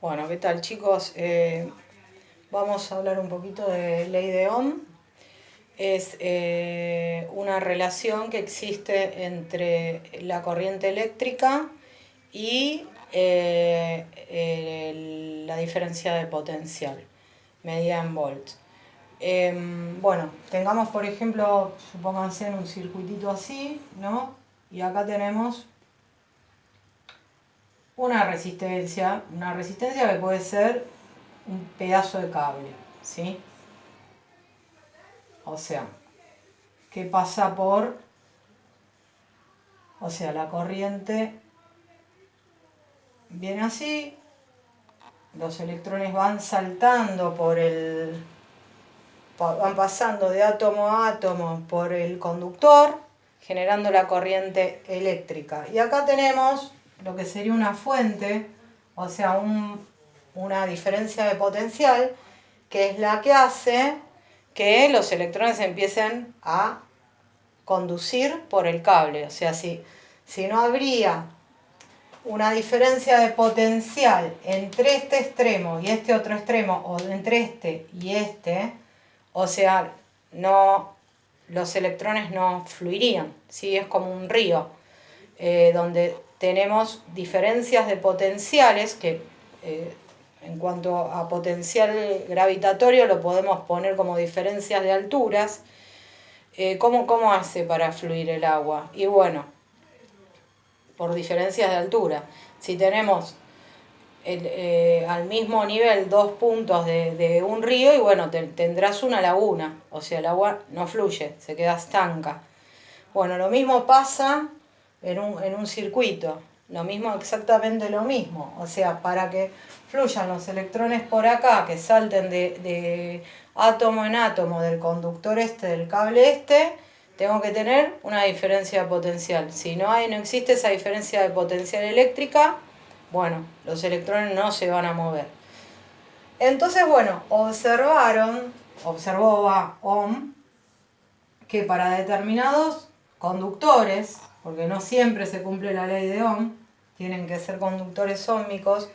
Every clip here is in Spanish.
Bueno, ¿qué tal, chicos? Vamos a hablar un poquito de ley de Ohm. Es una relación que existe entre la corriente eléctrica y la diferencia de potencial, medida en volts. Bueno, tengamos por ejemplo, supónganse en un circuitito así, ¿no? Y acá tenemos una resistencia que puede ser un pedazo de cable, ¿sí? O sea, que pasa por, o sea, la corriente viene así, los electrones van saltando van pasando de átomo a átomo por el conductor, generando la corriente eléctrica. Y acá tenemos lo que sería una fuente, o sea, una diferencia de potencial, que es la que hace que los electrones empiecen a conducir por el cable. O sea, si no habría una diferencia de potencial entre este extremo y este otro extremo, o entre este y este, o sea, no, los electrones no fluirían, ¿sí? Es como un río, donde tenemos diferencias de potenciales que en cuanto a potencial gravitatorio lo podemos poner como diferencias de alturas. ¿Cómo hace para fluir el agua? Y bueno, por diferencias de altura. Si tenemos al mismo nivel dos puntos de un río, y bueno, tendrás una laguna, o sea, el agua no fluye, se queda estanca. Bueno, lo mismo pasa en un circuito, lo mismo, exactamente lo mismo. O sea, para que fluyan los electrones por acá, que salten de átomo en átomo del conductor este, del cable este, tengo que tener una diferencia de potencial. Si no existe esa diferencia de potencial eléctrica, bueno, los electrones no se van a mover. Entonces, bueno, observó Ohm, que para determinados conductores, porque no siempre se cumple la ley de Ohm, tienen que ser conductores óhmicos,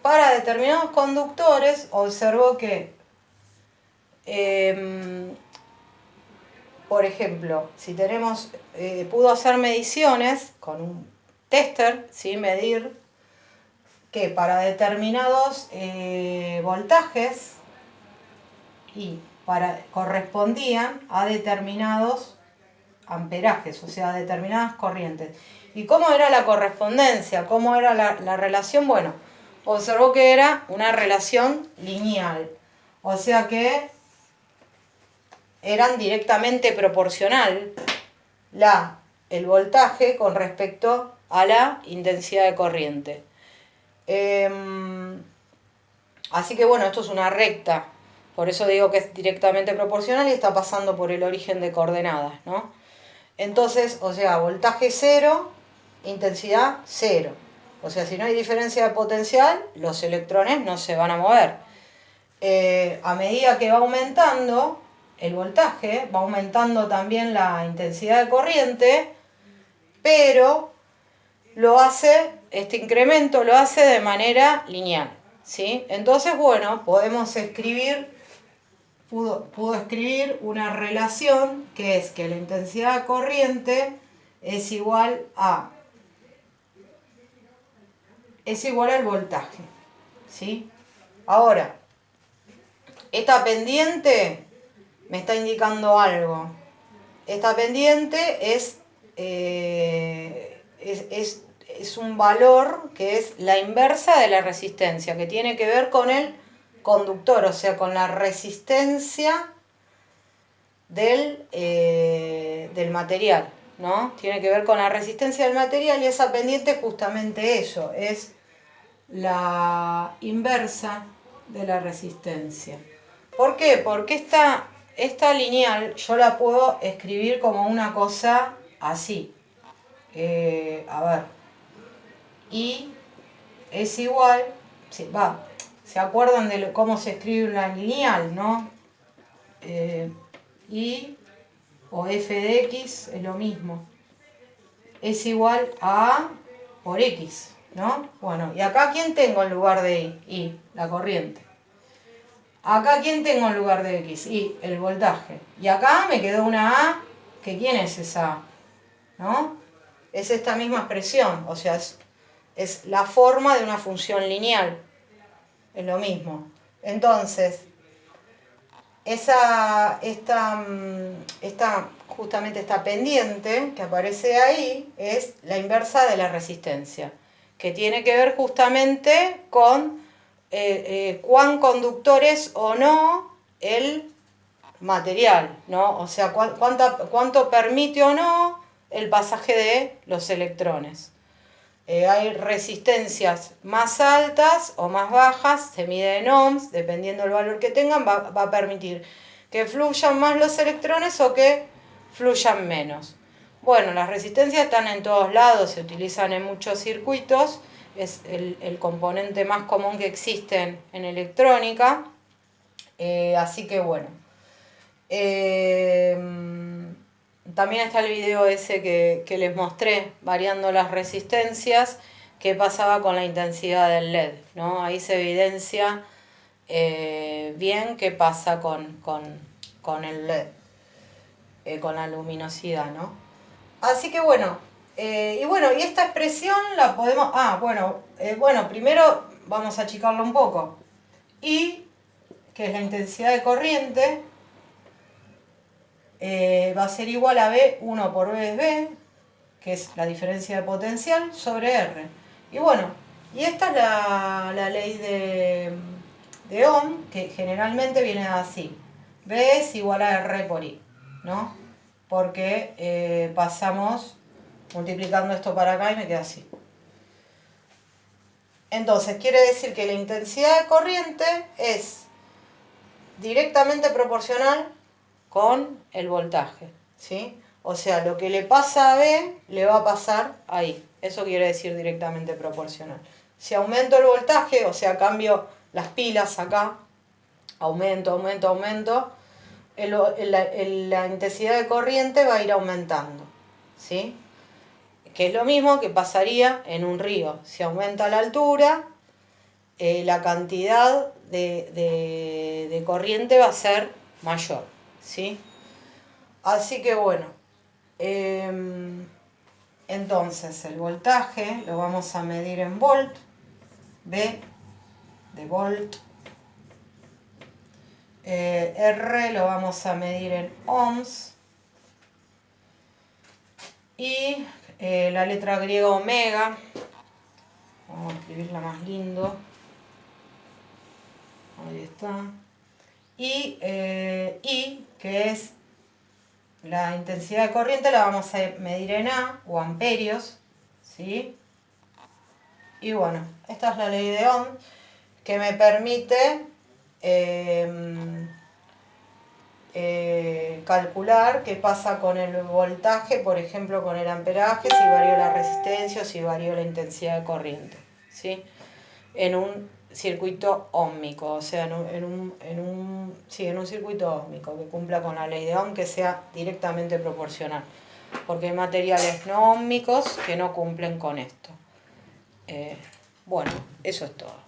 para determinados conductores observó que, por ejemplo, si pudo hacer mediciones con un tester, ¿sí? Medir que para determinados voltajes y correspondían a determinados amperajes, o sea, determinadas corrientes. ¿Y cómo era la correspondencia? ¿Cómo era la relación? Bueno, observó que era una relación lineal, o sea que eran directamente proporcional el voltaje con respecto a la intensidad de corriente. Así que bueno, esto es una recta, por eso digo que es directamente proporcional y está pasando por el origen de coordenadas, ¿no? Entonces, o sea, voltaje cero, intensidad cero. O sea, si no hay diferencia de potencial, los electrones no se van a mover. A medida que va aumentando el voltaje, va aumentando también la intensidad de corriente, pero este incremento lo hace de manera lineal, ¿sí? Entonces, bueno, pudo escribir una relación que es que la intensidad de corriente es es igual al voltaje, ¿sí? Ahora, esta pendiente me está indicando algo. Esta pendiente es un valor que es la inversa de la resistencia, que tiene que ver con el conductor, o sea, con la resistencia del material, ¿no? Tiene que ver con la resistencia del material, y esa pendiente es justamente eso, es la inversa de la resistencia. ¿Por qué? Porque esta lineal yo la puedo escribir como una cosa así. A ver, I es igual, ¿se acuerdan de cómo se escribe una lineal, no? I o f de x es lo mismo. Es igual a por x. ¿no? Bueno, y acá ¿quién tengo en lugar de I? I, la corriente. Acá ¿quién tengo en lugar de X? Y el voltaje. Y acá me quedó una A, que ¿quién es esa A? ¿No? Es esta misma expresión, o sea, es la forma de una función lineal. Es lo mismo. Entonces, justamente esta pendiente que aparece ahí es la inversa de la resistencia, que tiene que ver justamente con cuán conductor es o no el material, ¿no? O sea, cuánto permite o no el pasaje de los electrones. Hay resistencias más altas o más bajas, se mide en ohms, dependiendo del valor que tengan, va a permitir que fluyan más los electrones o que fluyan menos. Bueno, las resistencias están en todos lados, se utilizan en muchos circuitos, es el componente más común que existe en electrónica, así que bueno. También está el video ese que les mostré, variando las resistencias, qué pasaba con la intensidad del LED, ¿no? Ahí se evidencia bien qué pasa con el LED, con la luminosidad, ¿no? Así que bueno, y esta expresión la podemos... bueno, primero vamos a achicarlo un poco. I, que es la intensidad de corriente, va a ser igual a B1 por B es B, que es la diferencia de potencial, sobre R. Y bueno, y esta es la ley de Ohm, que generalmente viene así. B es igual a R por I, ¿no? Porque pasamos multiplicando esto para acá y me queda así. Entonces, quiere decir que la intensidad de corriente es directamente proporcional con el voltaje, ¿sí? O sea, lo que le pasa a B le va a pasar a I. Eso quiere decir directamente proporcional. Si aumento el voltaje, o sea, cambio las pilas acá, aumento, la intensidad de corriente va a ir aumentando, ¿sí? Que es lo mismo que pasaría en un río. Si aumenta la altura, la cantidad de corriente va a ser mayor, ¿sí? Así que bueno, entonces el voltaje lo vamos a medir en volt, V de volt, R lo vamos a medir en ohms, y la letra griega omega, vamos a escribirla más lindo, ahí está, y I, que es la intensidad de corriente, la vamos a medir en A o amperios, ¿sí? Y bueno, esta es la ley de Ohm que me permite calcular qué pasa con el voltaje, por ejemplo con el amperaje, si varió la resistencia o si varió la intensidad de corriente, ¿sí? En un circuito óhmico, o sea, en un circuito óhmico que cumpla con la ley de Ohm, que sea directamente proporcional, porque hay materiales no óhmicos que no cumplen con esto. Bueno, eso es todo.